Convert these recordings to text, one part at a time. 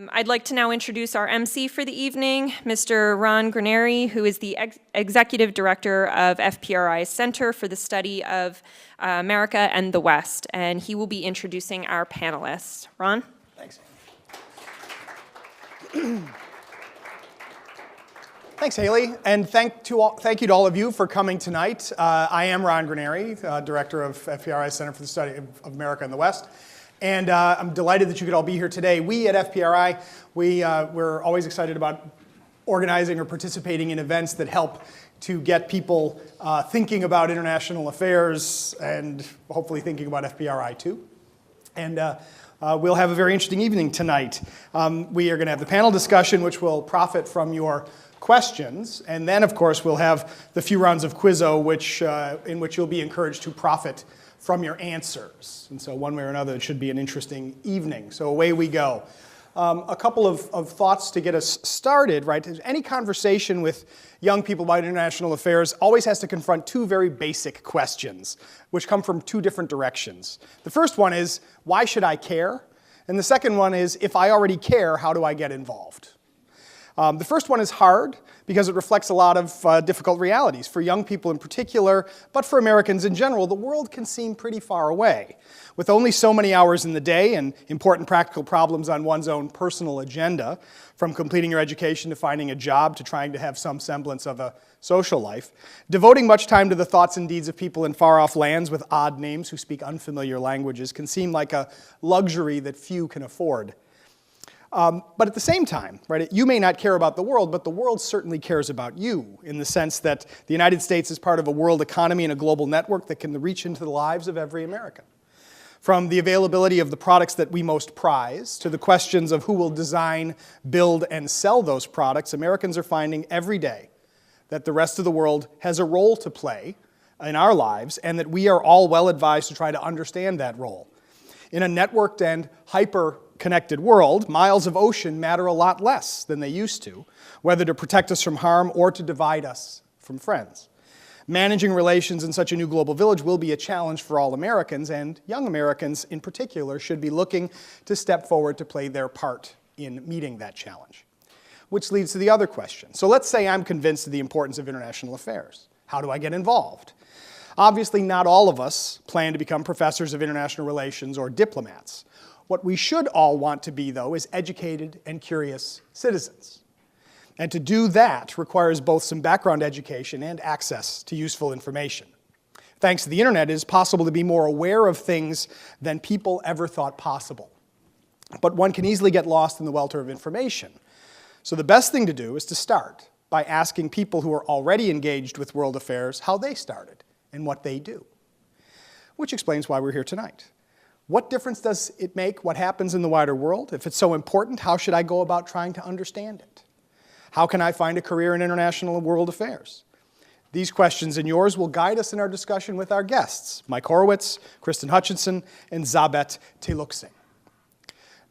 I'd like to now introduce our MC for the evening, Mr. Ron Graneri, who is the Executive Director of FPRI's Center for the Study of America and the West, and he will be introducing our panelists. Ron? Thanks. Thanks, Haley, and thank you to all of you for coming tonight. I am Ron Graneri, Director of FPRI's Center for the Study of America and the West. And I'm delighted that you could all be here today. We at FPRI, we're always excited about organizing or participating in events that help to get people thinking about international affairs and hopefully thinking about FPRI too. And we'll have a very interesting evening tonight. We are going to have the panel discussion, which will profit from your questions. And then, of course, we'll have the few rounds of Quizzo, in which you'll be encouraged to profit from your answers. And so one way or another, it should be an interesting evening. So away we go. A couple of thoughts to get us started, right? Any conversation with young people about international affairs always has to confront two very basic questions, which come from two different directions. The first one is, why should I care? And the second one is, if I already care, how do I get involved? The first one is hard because it reflects a lot of difficult realities for young people in particular, but for Americans in general. The world can seem pretty far away. With only so many hours in the day and important practical problems on one's own personal agenda, from completing your education to finding a job to trying to have some semblance of a social life, devoting much time to the thoughts and deeds of people in far-off lands with odd names who speak unfamiliar languages can seem like a luxury that few can afford. But at the same time, right, you may not care about the world, but the world certainly cares about you in the sense that the United States is part of a world economy and a global network that can reach into the lives of every American. From the availability of the products that we most prize to the questions of who will design, build, and sell those products, Americans are finding every day that the rest of the world has a role to play in our lives and that we are all well advised to try to understand that role. In a networked and hyper-connected world, miles of ocean matter a lot less than they used to, whether to protect us from harm or to divide us from friends. Managing relations in such a new global village will be a challenge for all Americans, and young Americans in particular should be looking to step forward to play their part in meeting that challenge. Which leads to the other question. So let's say I'm convinced of the importance of international affairs. How do I get involved? Obviously, not all of us plan to become professors of international relations or diplomats. What we should all want to be, though, is educated and curious citizens. And to do that requires both some background education and access to useful information. Thanks to the internet, it is possible to be more aware of things than people ever thought possible. But one can easily get lost in the welter of information. So the best thing to do is to start by asking people who are already engaged with world affairs how they started and what they do. Which explains why we're here tonight. What difference does it make what happens in the wider world? If it's so important, how should I go about trying to understand it? How can I find a career in international and world affairs? These questions and yours will guide us in our discussion with our guests, Mike Horowitz, Kristen Hutchinson, and Zabet Teluksing.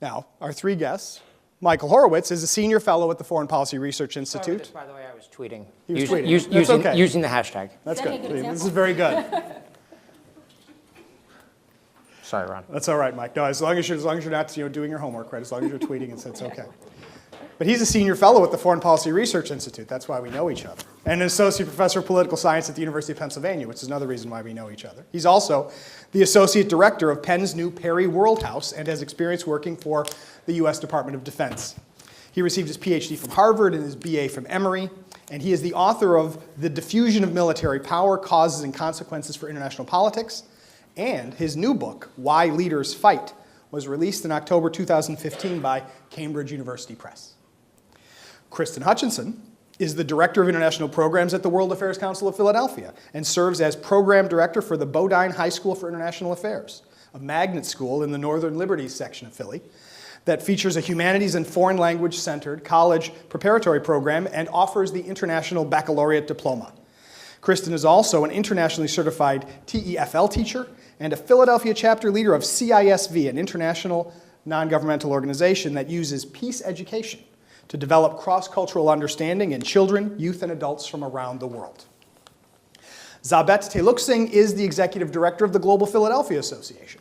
Now, our three guests. Michael Horowitz is a senior fellow at the Foreign Policy Research Institute. By the way, I was tweeting. He was tweeting. Okay. Using the hashtag. That's good. This is very good. Sorry, Ron. That's all right, Mike. No, as long as you're not doing your homework, right? As long as you're tweeting, it's okay. But he's a senior fellow at the Foreign Policy Research Institute. That's why we know each other. And an associate professor of political science at the University of Pennsylvania, which is another reason why we know each other. He's also the associate director of Penn's new Perry World House and has experience working for the U.S. Department of Defense. He received his PhD from Harvard and his BA from Emory, and he is the author of The Diffusion of Military Power, Causes and Consequences for International Politics, and his new book, Why Leaders Fight, was released in October 2015 by Cambridge University Press. Kristen Hutchinson is the Director of International Programs at the World Affairs Council of Philadelphia and serves as Program Director for the Bodine High School for International Affairs, a magnet school in the Northern Liberties section of Philly that features a humanities and foreign language-centered college preparatory program and offers the International Baccalaureate Diploma. Kristen is also an internationally certified TEFL teacher and a Philadelphia chapter leader of CISV, an international non-governmental organization that uses peace education to develop cross-cultural understanding in children, youth, and adults from around the world. Zabet Teluksing is the executive director of the Global Philadelphia Association,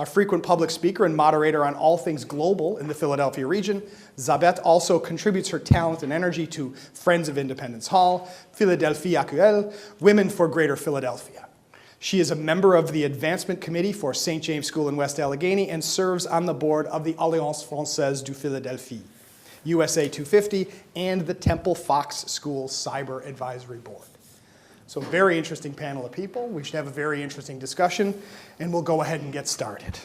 A frequent public speaker and moderator on all things global in the Philadelphia region, Zabet also contributes her talent and energy to Friends of Independence Hall, Philadelphia Actuelle, Women for Greater Philadelphia. She is a member of the Advancement Committee for St. James School in West Allegheny and serves on the board of the Alliance Française du Philadelphie, USA 250, and the Temple Fox School Cyber Advisory Board. So very interesting panel of people. We should have a very interesting discussion, and we'll go ahead and get started.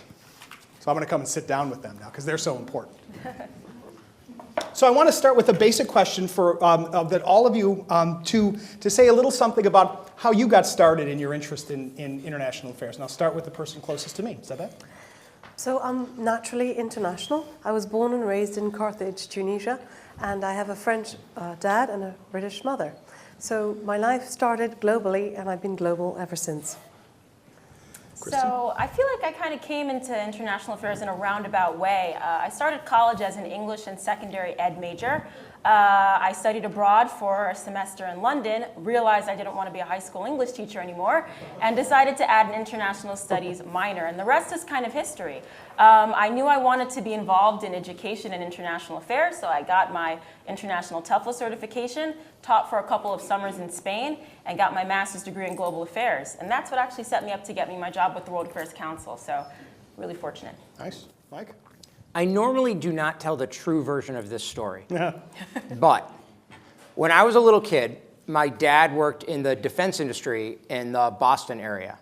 So I'm going to come and sit down with them now because they're so important. So I want to start with a basic question for that all of you to say a little something about how you got started in your interest in international affairs. And I'll start with the person closest to me. Is that bad? So I'm naturally international. I was born and raised in Carthage, Tunisia, and I have a French dad and a British mother. So my life started globally, and I've been global ever since. So I feel like I kind of came into international affairs in a roundabout way. I started college as an English and secondary ed major. I studied abroad for a semester in London, realized I didn't want to be a high school English teacher anymore, and decided to add an international studies minor. And the rest is kind of history. I knew I wanted to be involved in education and international affairs, so I got my international TEFL certification, taught for a couple of summers in Spain, and got my master's degree in global affairs. And that's what actually set me up to get me my job with the World Affairs Council. So really fortunate. Nice. Mike? I normally do not tell the true version of this story. But when I was a little kid, my dad worked in the defense industry in the Boston area.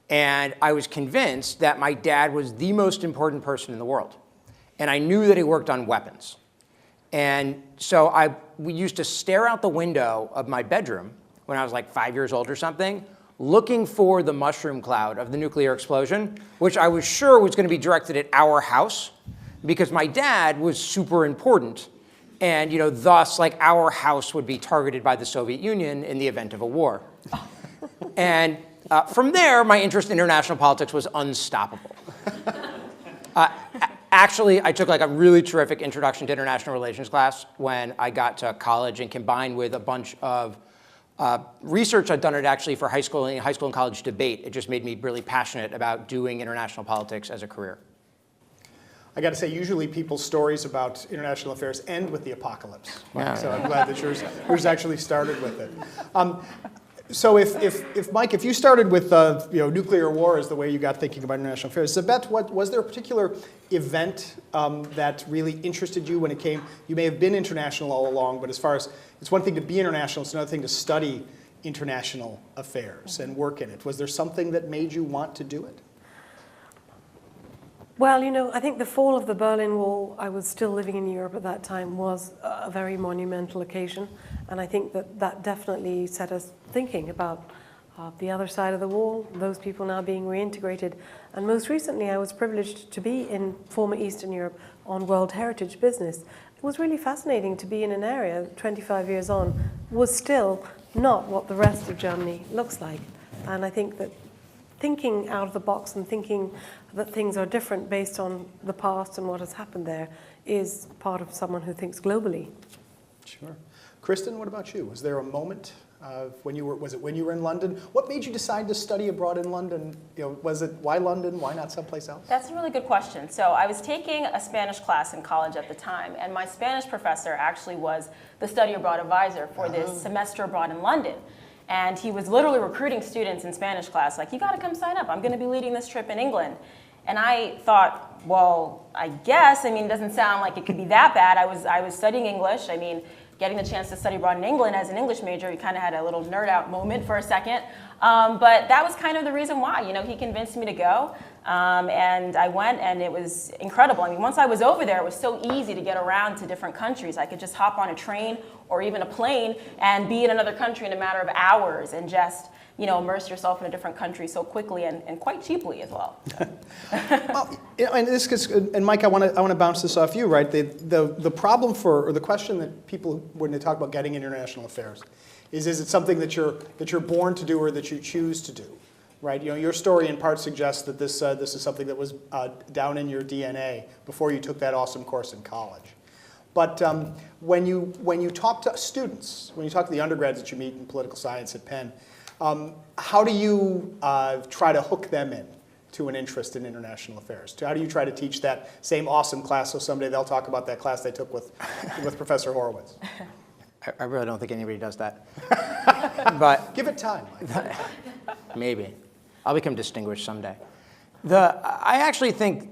And I was convinced that my dad was the most important person in the world. And I knew that he worked on weapons. And so we used to stare out the window of my bedroom when I was like 5 years old or something, looking for the mushroom cloud of the nuclear explosion, which I was sure was going to be directed at our house, because my dad was super important. And thus, like, our house would be targeted by the Soviet Union in the event of a war. And from there, my interest in international politics was unstoppable. Actually, I took like a really terrific introduction to international relations class when I got to college, and combined with a bunch of research I'd done it actually for high school and college debate. It just made me really passionate about doing international politics as a career. I got to say, usually people's stories about international affairs end with the apocalypse. Yeah. So I'm glad that yours actually started with it. So if Mike, if you started with nuclear war as the way you got thinking about international affairs, Zabet, was there a particular event that really interested you when it came? You may have been international all along, but as far as it's one thing to be international, it's another thing to study international affairs and work in it. Was there something that made you want to do it? Well, I think the fall of the Berlin Wall, I was still living in Europe at that time, was a very monumental occasion. And I think that definitely set us thinking about the other side of the wall, those people now being reintegrated. And most recently, I was privileged to be in former Eastern Europe on World Heritage business. It was really fascinating to be in an area, 25 years on, was still not what the rest of Germany looks like. And I think that thinking out of the box and thinking that things are different based on the past and what has happened there is part of someone who thinks globally. Sure. Kristen, what about you? Was there a moment when you were in London? What made you decide to study abroad in London? Was it why London? Why not someplace else? That's a really good question. So I was taking a Spanish class in college at the time, and my Spanish professor actually was the study abroad advisor for this semester abroad in London. And he was literally recruiting students in Spanish class, like, you got to come sign up. I'm going to be leading this trip in England. And I thought, well, I guess, it doesn't sound like it could be that bad. I was studying English. Getting the chance to study abroad in England as an English major, you kind of had a little nerd out moment for a second. But that was kind of the reason why. He convinced me to go. And I went, and it was incredible. Once I was over there, it was so easy to get around to different countries. I could just hop on a train or even a plane and be in another country in a matter of hours and just immerse yourself in a different country so quickly and quite cheaply as well. Well, and Mike, I want to bounce this off you, right? The problem or the question that people, when they talk about getting international affairs, is it something that you're born to do or that you choose to do, right? Your story in part suggests that this is something that was down in your DNA before you took that awesome course in college. But when you talk to students, when you talk to the undergrads that you meet in political science at Penn, how do you try to hook them in to an interest in international affairs? How do you try to teach that same awesome class so someday they'll talk about that class they took with Professor Horowitz? I really don't think anybody does that. But Give it time, Mike. maybe. I'll become distinguished someday. I actually think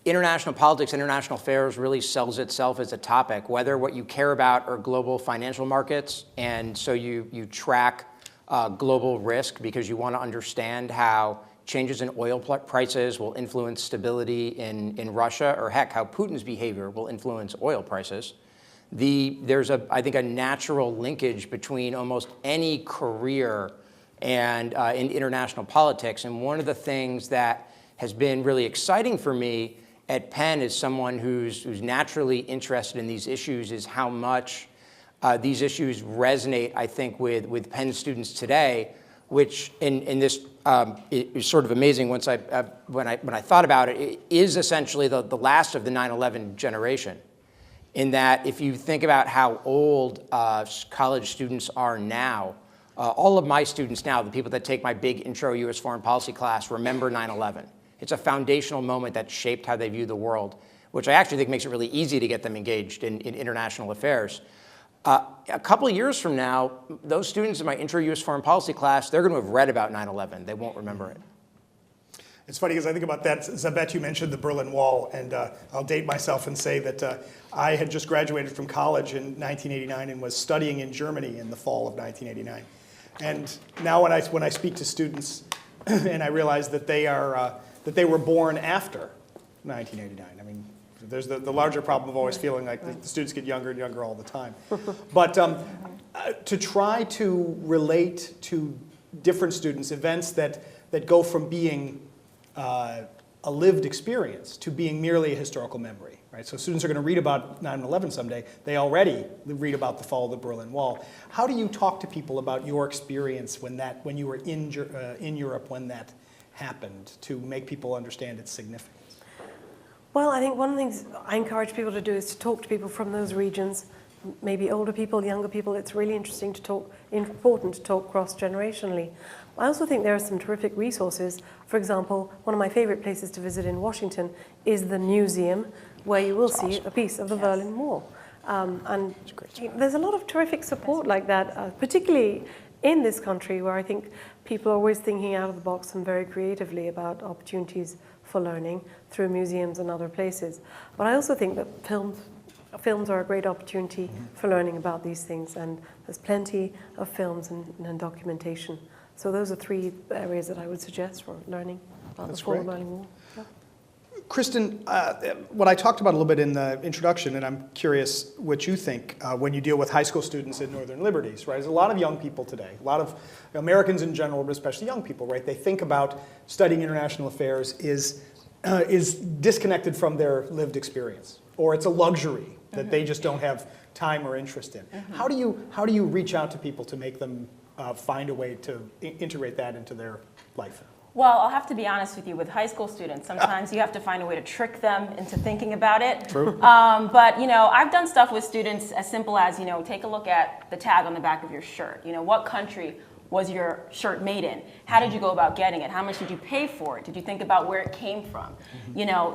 international politics, international affairs really sells itself as a topic, whether what you care about are global financial markets, and so you track global risk because you want to understand how changes in oil prices will influence stability in Russia, or heck, how Putin's behavior will influence oil prices. There's, I think, a natural linkage between almost any career and in international politics. And one of the things that has been really exciting for me at Penn as someone who's naturally interested in these issues is how much these issues resonate, I think, with Penn students today, which in this is sort of amazing when I thought about it, it is essentially the last of the 9/11 generation. In that if you think about how old college students are now, all of my students now, the people that take my big intro U.S. foreign policy class, remember 9/11. It's a foundational moment that shaped how they view the world, which I actually think makes it really easy to get them engaged in international affairs. A couple of years from now, those students in my intro U.S. foreign policy class, they're going to have read about 9/11. They won't remember it. It's funny because I think about that. Zabet, you mentioned the Berlin Wall, and I'll date myself and say that I had just graduated from college in 1989 and was studying in Germany in the fall of 1989. And now when I speak to students and I realize that they were born after 1989. I mean, there's the larger problem of always feeling like the students get younger and younger all the time. But to try to relate to different students events that go from being a lived experience to being merely a historical memory, right? So students are going to read about 9/11 someday. They already read about the fall of the Berlin Wall. How do you talk to people about your experience when you were in Europe when that happened, to make people understand its significance? Well, I think one of the things I encourage people to do is to talk to people from those regions, maybe older people, younger people. It's really important to talk cross-generationally. I also think there are some terrific resources. For example, one of my favorite places to visit in Washington is the museum, where you will see a piece of the Berlin Wall. And there's a lot of terrific support like that, particularly in this country, where I think people are always thinking out of the box and very creatively about opportunities for learning through museums and other places. But I also think that films are a great opportunity for learning about these things, and there's plenty of films and documentation. So those are three areas that I would suggest for learning about the fall of the Berlin Wall. Yeah. Kristen, what I talked about a little bit in the introduction, and I'm curious what you think when you deal with high school students in Northern Liberties, right? There's a lot of young people today, a lot of Americans in general, but especially young people, right? They think about studying international affairs is disconnected from their lived experience, or it's a luxury that they just don't have time or interest in. How do you reach out to people to make them find a way to integrate that into their life? Well, I'll have to be honest with you, with high school students, sometimes you have to find a way to trick them into thinking about it. True. But, I've done stuff with students as simple as, take a look at the tag on the back of your shirt. What country was your shirt made in? How did you go about getting it? How much did you pay for it? Did you think about where it came from?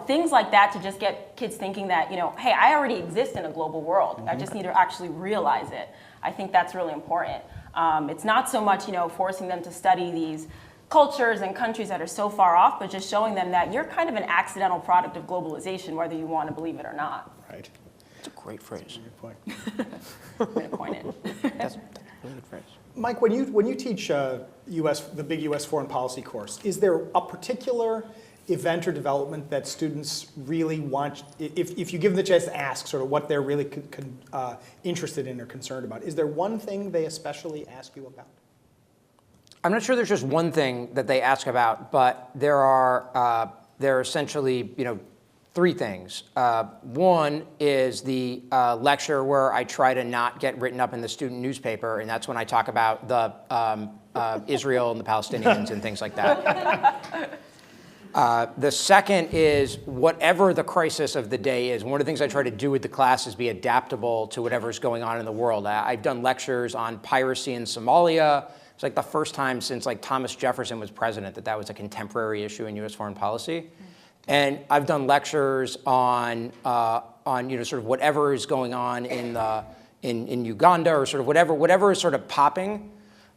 Things like that to just get kids thinking that, hey, I already exist in a global world. I just need to actually realize it. I think that's really important. It's not so much, forcing them to study these cultures and countries that are so far off, but just showing them that you're kind of an accidental product of globalization, whether you want to believe it or not. Right. That's a great phrase. Good point. I'm going to coin it. That's a really good phrase. Mike, when you teach the big U.S. foreign policy course, is there a particular event or development that students really want, if you give them the chance to ask sort of what they're really interested in or concerned about, is there one thing they especially ask you about? I'm not sure there's just one thing that they ask about, but there are essentially, three things. One is the lecture where I try to not get written up in the student newspaper, and that's when I talk about the Israel and the Palestinians and things like that. The second is whatever the crisis of the day is. One of the things I try to do with the class is be adaptable to whatever's going on in the world. I've done lectures on piracy in Somalia. It's like the first time since like Thomas Jefferson was president that was a contemporary issue in U.S. foreign policy. And I've done lectures on sort of whatever is going on in Uganda, or sort of whatever is sort of popping.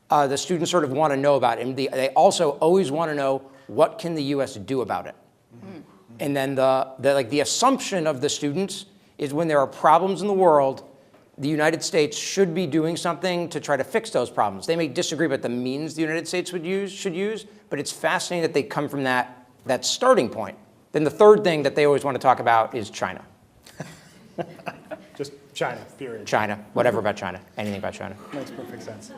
The students sort of want to know about it. And they also always want to know, what can the U.S. do about it? Mm-hmm. And then the assumption of the students is when there are problems in the world, the United States should be doing something to try to fix those problems. They may disagree about the means the United States should use, but it's fascinating that they come from that starting point. Then the third thing that they always want to talk about is China. Just China, period. China, whatever about China, anything about China. Makes perfect sense.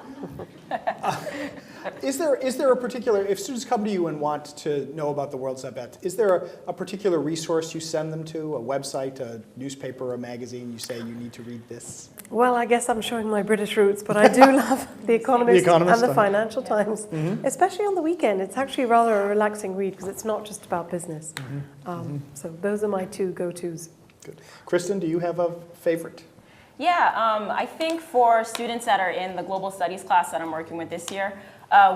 Is there a particular, if students come to you and want to know about the world's bet, is there a particular resource you send them to, a website, a newspaper, a magazine, you say you need to read this? Well, I guess I'm showing my British roots, but I do love The Economist, and the Financial Times, especially on the weekend. It's actually rather a relaxing read because it's not just about business. So those are my two go-tos. Good. Kristen, do you have a favorite? Yeah, I think for students that are in the global studies class that I'm working with this year,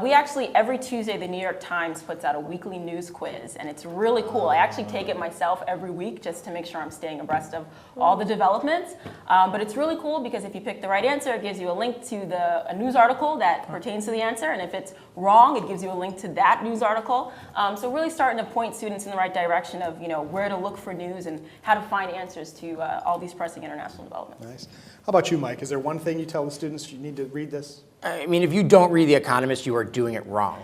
we actually, every Tuesday, the New York Times puts out a weekly news quiz, and it's really cool. I actually take it myself every week just to make sure I'm staying abreast of all the developments. But it's really cool because if you pick the right answer, it gives you a link to a news article that pertains to the answer, and if it's wrong, it gives you a link to that news article. So really starting to point students in the right direction of where to look for news and how to find answers to all these pressing international developments. Nice. How about you, Mike? Is there one thing you tell the students you need to read this? I mean, if you don't read The Economist, you are doing it wrong.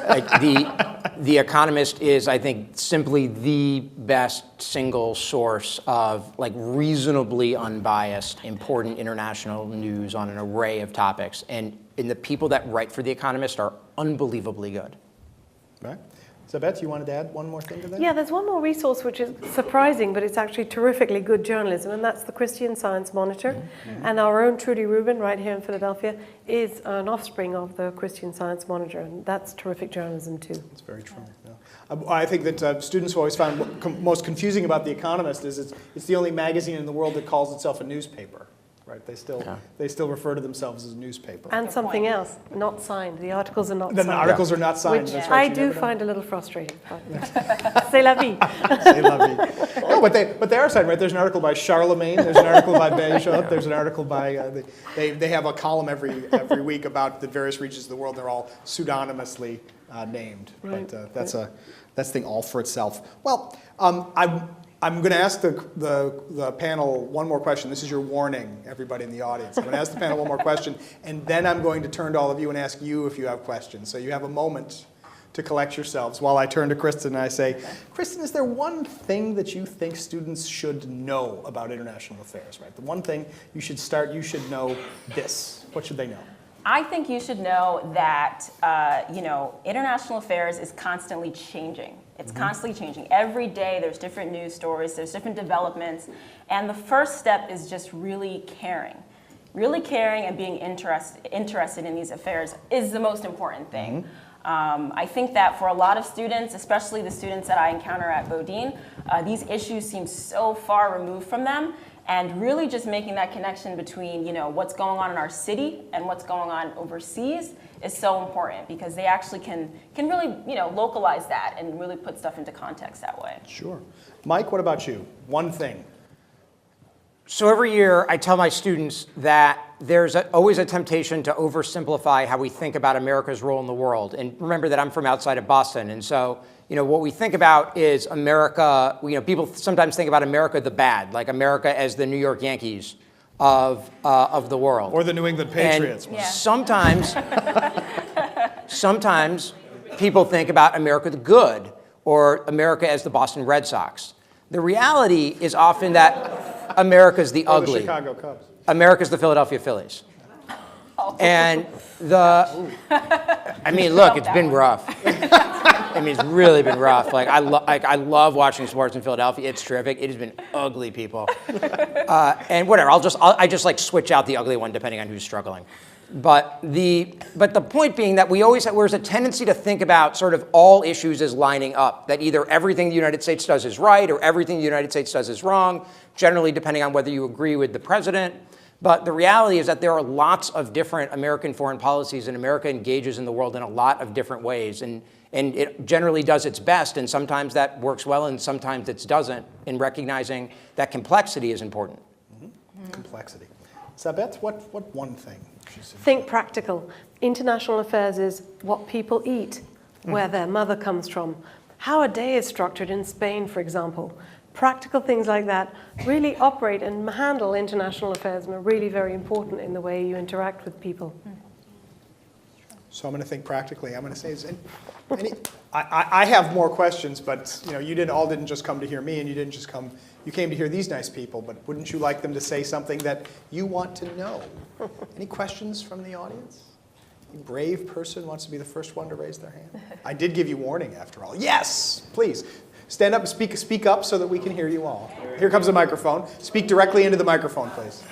Like the Economist is, I think, simply the best single source of like reasonably unbiased, important international news on an array of topics. And the people that write for The Economist are unbelievably good. Right. So, Beth, you wanted to add one more thing to that? Yeah, there's one more resource which is surprising, but it's actually terrifically good journalism, and that's the Christian Science Monitor. And our own Trudy Rubin, right here in Philadelphia, is an offspring of the Christian Science Monitor, and that's terrific journalism too. That's very true. Yeah. I think that students have always found what most confusing about The Economist is it's the only magazine in the world that calls itself a newspaper. Right, they still refer to themselves as a newspaper. And something else, not signed. The articles are not signed. The articles are not signed. Which that's right, I do find a little frustrating. C'est la vie. C'est la vie. No, but they are signed, right? There's an article by Charlemagne. There's an article by Bishop. There's an article by they have a column every week about the various regions of the world. They're all pseudonymously named. Right. But that's the thing all for itself. Well, I'm going to ask the panel one more question. This is your warning, everybody in the audience. I'm going to ask the panel one more question, and then I'm going to turn to all of you and ask you if you have questions. So you have a moment to collect yourselves while I turn to Kristen and I say, Kristen, is there one thing that you think students should know about international affairs, right? The one thing you should know this. What should they know? I think you should know that international affairs is constantly changing. It's constantly changing. Every day there's different news stories, there's different developments, and the first step is just really caring. Really caring and being interested in these affairs is the most important thing. I think that for a lot of students, especially the students that I encounter at Bodine, these issues seem so far removed from them. And really just making that connection between, what's going on in our city and what's going on overseas is so important because they actually can really, localize that and really put stuff into context that way. Sure. Mike, what about you? One thing. So every year I tell my students that there's always a temptation to oversimplify how we think about America's role in the world. And remember that I'm from outside of Boston. And so, what we think about is America, people sometimes think about America the bad, like America as the New York Yankees of the world. Or the New England Patriots. And sometimes people think about America the good, or America as the Boston Red Sox. The reality is often that America's the ugly. The Chicago Cubs. America's the Philadelphia Phillies. And look, it's been rough. It's really been rough. I love watching sports in Philadelphia. It's terrific. It has been ugly, people. And whatever, I just switch out the ugly one depending on who's struggling. But the point being that there's a tendency to think about sort of all issues as lining up, that either everything the United States does is right or everything the United States does is wrong, generally depending on whether you agree with the president. But the reality is that there are lots of different American foreign policies, and America engages in the world in a lot of different ways. And it generally does its best, and sometimes that works well, and sometimes it doesn't, in recognizing that complexity is important. Complexity. Sabeth, what one thing? Think practical. International affairs is what people eat, where their mother comes from, how a day is structured in Spain, for example. Practical things like that really operate and handle international affairs and are really very important in the way you interact with people. So I'm going to think practically. I'm going to say, I have more questions, but you didn't just come to hear me, and you came to hear these nice people, but wouldn't you like them to say something that you want to know? Any questions from the audience? Any brave person wants to be the first one to raise their hand? I did give you warning after all. Yes, please. Stand up and speak up so that we can hear you all. Here comes a microphone. Speak directly into the microphone, please.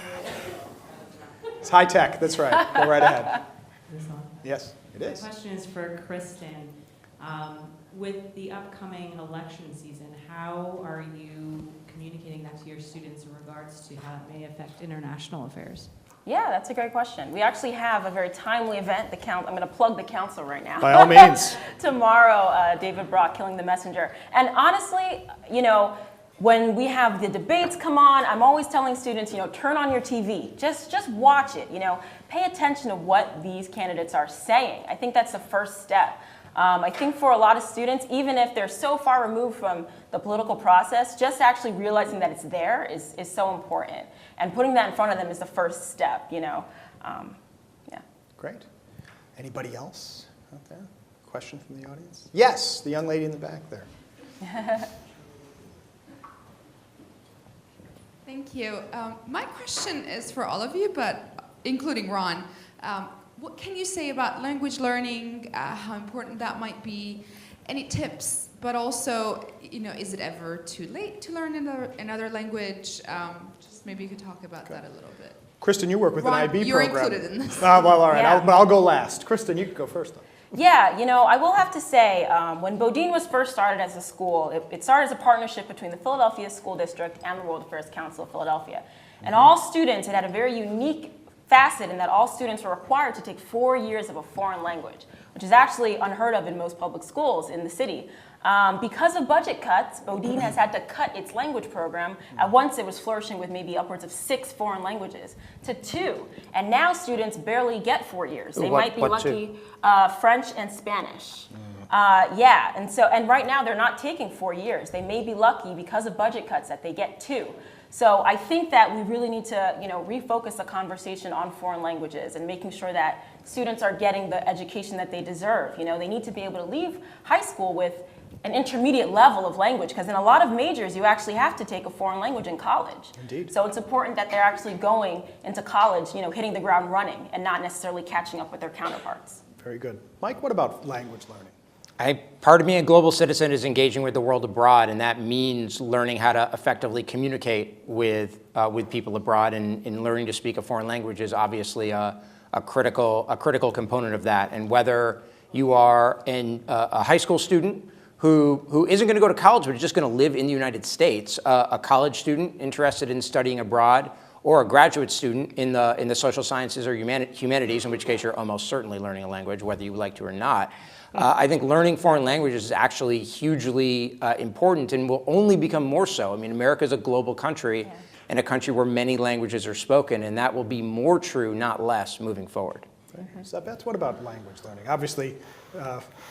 It's high tech, that's right. Go right ahead. Yes, it is. My question is for Kristen. With the upcoming election season, how are you communicating that to your students in regards to how it may affect international affairs? Yeah, that's a great question. We actually have a very timely event. I'm going to plug the council right now. By all means. Tomorrow, David Brock, Killing the Messenger. And honestly, when we have the debates come on, I'm always telling students, turn on your TV. Just watch it, Pay attention to what these candidates are saying. I think that's the first step. I think for a lot of students, even if they're so far removed from the political process, just actually realizing that it's there is so important. And putting that in front of them is the first step, Yeah. Great. Anybody else out there? Question from the audience? Yes, the young lady in the back there. Thank you. My question is for all of you, but including Ron. What can you say about language learning, how important that might be? Any tips? But also, is it ever too late to learn another language? Just maybe you could talk about that a little bit. Kristen, you work with Ron, an IB you're program. included in this. Well, all right, Yeah. but I'll go last. Kristen, you can go first, though. Yeah, I will have to say, when Bodine was first started as a school, it started as a partnership between the Philadelphia School District and the World Affairs Council of Philadelphia. And all students, it had a very unique facet in that all students were required to take 4 years of a foreign language, which is actually unheard of in most public schools in the city. Because of budget cuts, Bodine has had to cut its language program. At once it was flourishing with maybe upwards of 6 foreign languages to 2. And now students barely get 4 years. They might be lucky French and Spanish. And right now they're not taking 4 years. They may be lucky because of budget cuts that they get 2. So I think that we really need to, refocus the conversation on foreign languages and making sure that students are getting the education that they deserve. They need to be able to leave high school with an intermediate level of language, because in a lot of majors, you actually have to take a foreign language in college. Indeed. So it's important that they're actually going into college, hitting the ground running and not necessarily catching up with their counterparts. Very good. Mike, what about language learning? Part of being a global citizen is engaging with the world abroad, and that means learning how to effectively communicate with people abroad, and learning to speak a foreign language is obviously a critical component of that. And whether you are a high school student who isn't going to go to college but is just going to live in the United States, a college student interested in studying abroad, or a graduate student in the social sciences or humanities, in which case you're almost certainly learning a language, whether you like to or not. I think learning foreign languages is actually hugely important and will only become more so. I mean, America is a global country and a country where many languages are spoken, and that will be more true, not less, moving forward. Sabeth, what about language learning? Obviously,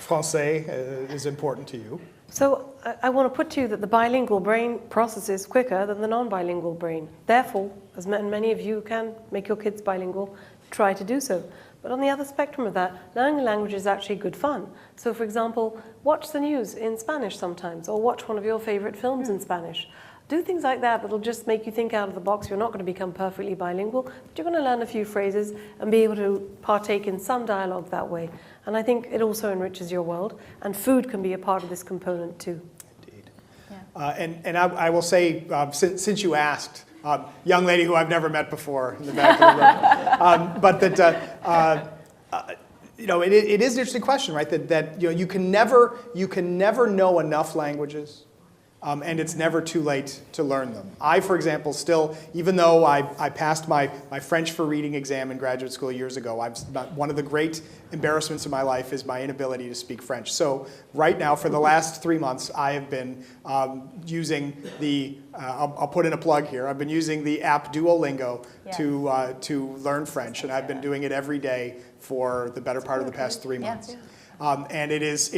Francais is important to you. So I want to put to you that the bilingual brain processes quicker than the non-bilingual brain. Therefore, as many of you can make your kids bilingual, try to do so. But on the other spectrum of that, learning a language is actually good fun. So for example, watch the news in Spanish sometimes, or watch one of your favorite films in Spanish. Do things like that that'll just make you think out of the box. You're not going to become perfectly bilingual, but you're going to learn a few phrases and be able to partake in some dialogue that way. And I think it also enriches your world, and food can be a part of this component too. Indeed. And I will say, since you asked, young lady who I've never met before in the back of the room. But that, it is an interesting question, right? That you can never know enough languages. And it's never too late to learn them. I, for example, still, even though I passed my French for reading exam in graduate school years ago, one of the great embarrassments of my life is my inability to speak French. So right now, for the last 3 months, I have been using the, I'll put in a plug here, I've been using the app Duolingo to learn French, and I've been doing it every day for the better part of the past 3 months. And it is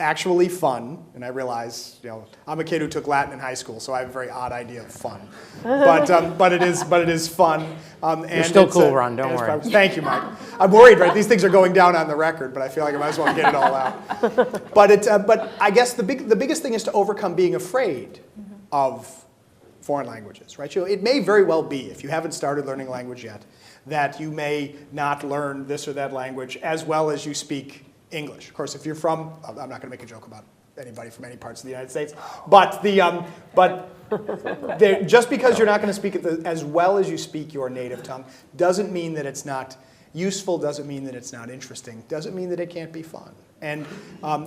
actually fun, and I realize, I'm a kid who took Latin in high school, so I have a very odd idea of fun. But it is fun. You're still cool, Ron. Don't worry. Thank you, Mike. I'm worried, right? These things are going down on the record, but I feel like I might as well get it all out. But I guess the biggest thing is to overcome being afraid of foreign languages, right? It may very well be, if you haven't started learning a language yet, that you may not learn this or that language as well as you speak English. Of course, if you're from, I'm not going to make a joke about anybody from any parts of the United States, but just because you're not going to speak it as well as you speak your native tongue doesn't mean that it's not useful, doesn't mean that it's not interesting, doesn't mean that it can't be fun. And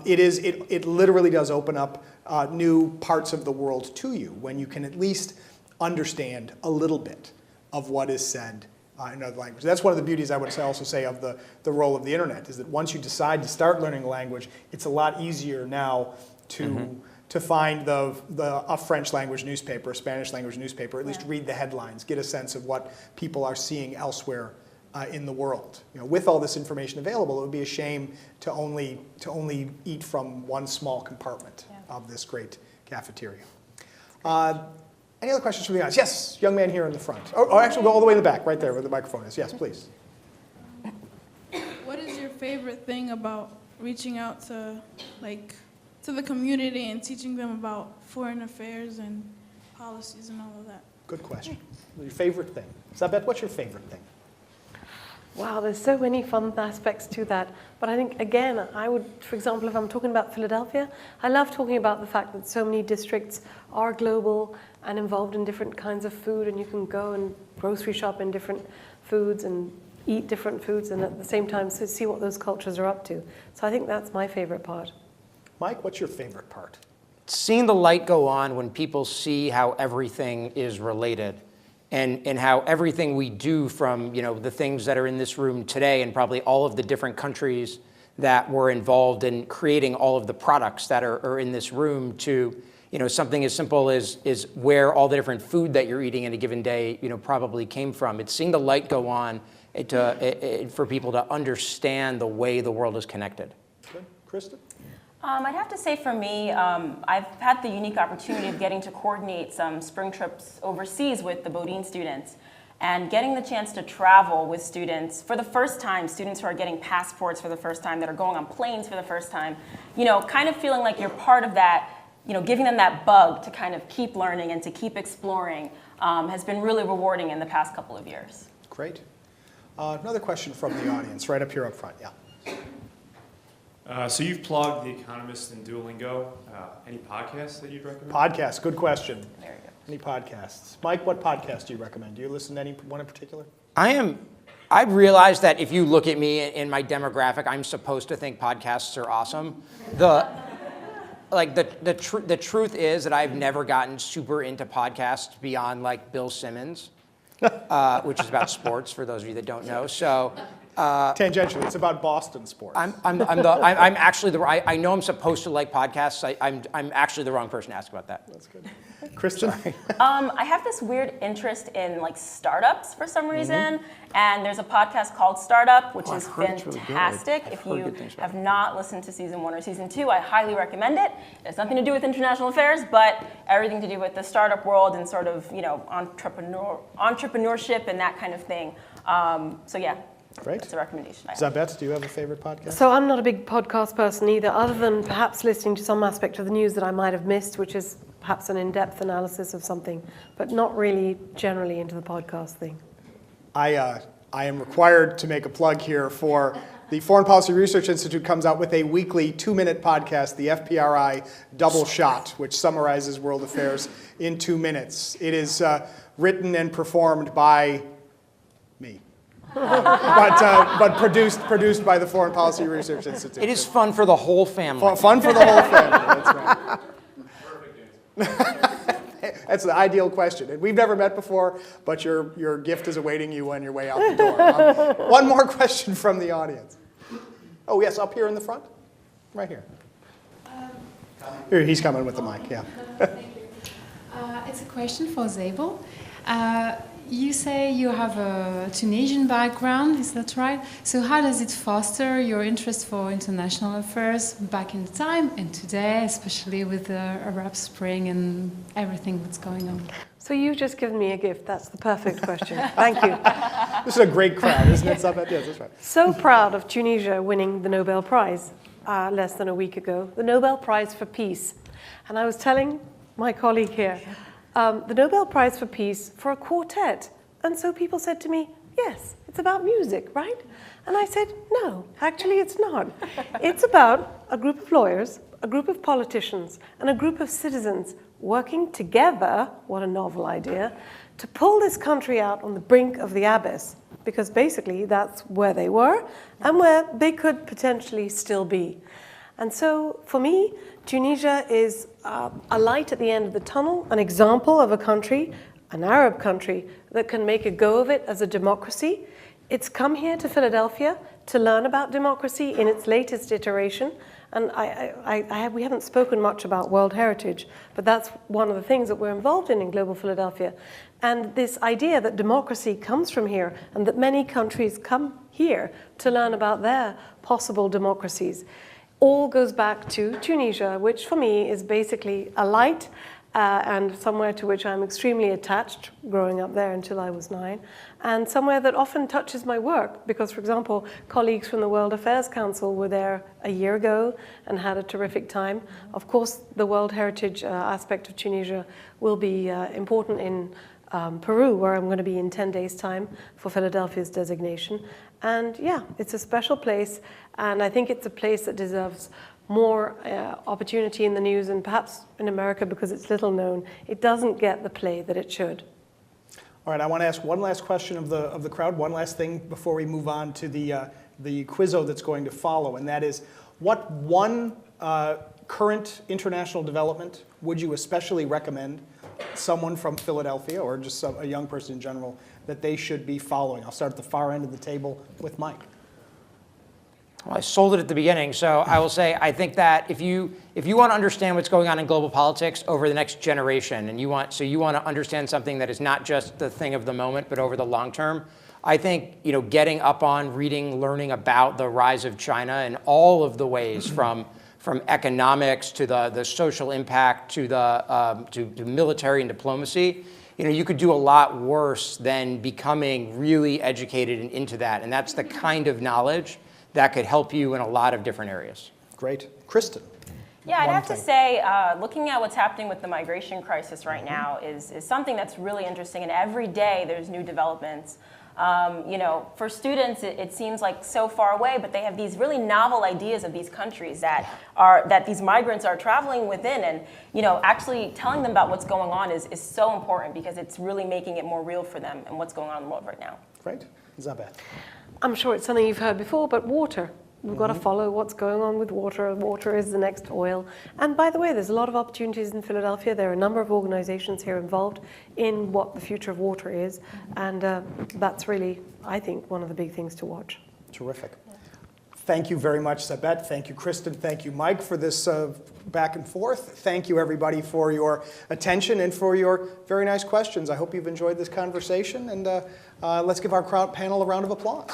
it literally does open up new parts of the world to you when you can at least understand a little bit of what is said in another language. That's one of the beauties, I would also say, of the role of the internet, is that once you decide to start learning a language, it's a lot easier now to find a French language newspaper, a Spanish language newspaper, at least read the headlines, get a sense of what people are seeing elsewhere in the world. With all this information available, it would be a shame to only eat from one small compartment of this great cafeteria. Any other questions from the audience? Yes, young man here in the front. Or actually, go all the way in the back, right there where the microphone is. Yes, please. What is your favorite thing about reaching out to the community and teaching them about foreign affairs and policies and all of that? Good question. Your favorite thing. Sabet, what's your favorite thing? Wow, there's so many fun aspects to that. But I think, again, I would, for example, if I'm talking about Philadelphia, I love talking about the fact that so many districts are global and involved in different kinds of food, and you can go and grocery shop in different foods and eat different foods, and at the same time see what those cultures are up to. So I think that's my favorite part. Mike, what's your favorite part? Seeing the light go on when people see how everything is related. And how everything we do, from the things that are in this room today, and probably all of the different countries that were involved in creating all of the products that are in this room, to something as simple as where all the different food that you're eating in a given day probably came from. It's seeing the light go on for people to understand the way the world is connected. Good. Kristen? I'd have to say for me, I've had the unique opportunity of getting to coordinate some spring trips overseas with the Bodine students, and getting the chance to travel with students for the first time, students who are getting passports for the first time, that are going on planes for the first time, kind of feeling like you're part of that, giving them that bug to kind of keep learning and to keep exploring has been really rewarding in the past couple of years. Great. Another question from the audience, right up here up front. Yeah. So you've plugged The Economist and Duolingo. Any podcasts that you'd recommend? Podcasts, good question. There you go. Any podcasts? Mike, what podcast do you recommend? Do you listen to any one in particular? I realize that if you look at me in my demographic, I'm supposed to think podcasts are awesome. The truth is that I've never gotten super into podcasts beyond Bill Simmons, which is about sports, for those of you that don't know. So. Tangentially, it's about Boston sports. I'm actually I know I'm supposed to like podcasts. I'm actually the wrong person to ask about that. That's good. Kristen? I have this weird interest in startups for some reason, and there's a podcast called Startup, which is fantastic. If you have not listened to season 1 or season 2, I highly recommend it. It has nothing to do with international affairs, but everything to do with the startup world and sort of entrepreneurship and that kind of thing. So yeah. Great. That's a recommendation I have. Zabet, do you have a favorite podcast? So I'm not a big podcast person either, other than perhaps listening to some aspect of the news that I might have missed, which is perhaps an in-depth analysis of something, but not really generally into the podcast thing. I am required to make a plug here for the Foreign Policy Research Institute comes out with a weekly 2-minute podcast, the FPRI Double Shot, which summarizes world affairs in 2 minutes. It is written and performed by me. but produced by the Foreign Policy Research Institute. It is fun for the whole family. Fun for the whole family, that's right. That's the ideal question. And we've never met before, but your gift is awaiting you on your way out the door. One more question from the audience. Oh, yes, up here in the front. Right here. Here, he's coming with the mic, yeah. Thank you. It's a question for Zabel. You say you have a Tunisian background, is that right? So how does it foster your interest for international affairs back in time and today, especially with the Arab Spring and everything that's going on? So you've just given me a gift. That's the perfect question. Thank you. This is a great crowd, isn't it? Yes, that's right. So proud of Tunisia winning the Nobel Prize less than a week ago, the Nobel Prize for Peace. And I was telling my colleague here, the Nobel Prize for Peace for a quartet. And so people said to me, yes, it's about music, right? And I said, no, actually it's not. It's about a group of lawyers, a group of politicians, and a group of citizens working together, what a novel idea, to pull this country out on the brink of the abyss. Because basically that's where they were and where they could potentially still be. And so for me, Tunisia is a light at the end of the tunnel, an example of a country, an Arab country, that can make a go of it as a democracy. It's come here to Philadelphia to learn about democracy in its latest iteration. And we haven't spoken much about World Heritage, but that's one of the things that we're involved in Global Philadelphia. And this idea that democracy comes from here and that many countries come here to learn about their possible democracies all goes back to Tunisia, which for me is basically a light and somewhere to which I'm extremely attached, growing up there until I was 9, and somewhere that often touches my work because, for example, colleagues from the World Affairs Council were there a year ago and had a terrific time. Of course, the World Heritage aspect of Tunisia will be important in Peru, where I'm going to be in 10 days' time for Philadelphia's designation. And yeah, it's a special place, and I think it's a place that deserves more opportunity in the news, and perhaps in America, because it's little known, it doesn't get the play that it should. All right, I want to ask one last question of the crowd, one last thing before we move on to the quizzo that's going to follow, and that is, what one current international development would you especially recommend someone from Philadelphia, or just a young person in general, that they should be following? I'll start at the far end of the table with Mike. Well, I sold it at the beginning, so I will say I think that if you want to understand what's going on in global politics over the next generation, and you want to understand something that is not just the thing of the moment, but over the long term, I think getting up on reading, learning about the rise of China and all of the ways from economics to the social impact to to military and diplomacy. You could do a lot worse than becoming really educated and into that, and that's the kind of knowledge that could help you in a lot of different areas. Great. Kristen. Yeah, I'd have to say, looking at what's happening with the migration crisis right now is something that's really interesting, and every day there's new developments. For students, it seems like so far away, but they have these really novel ideas of these countries that these migrants are traveling within, and actually telling them about what's going on is so important because it's really making it more real for them and what's going on in the world right now. Great. Isabel. I'm sure it's something you've heard before, but water. We've got to follow what's going on with water. Water is the next oil. And by the way, there's a lot of opportunities in Philadelphia. There are a number of organizations here involved in what the future of water is. And that's really, I think, one of the big things to watch. Terrific. Thank you very much, Sabet. Thank you, Kristen. Thank you, Mike, for this back and forth. Thank you, everybody, for your attention and for your very nice questions. I hope you've enjoyed this conversation. And let's give our panel a round of applause.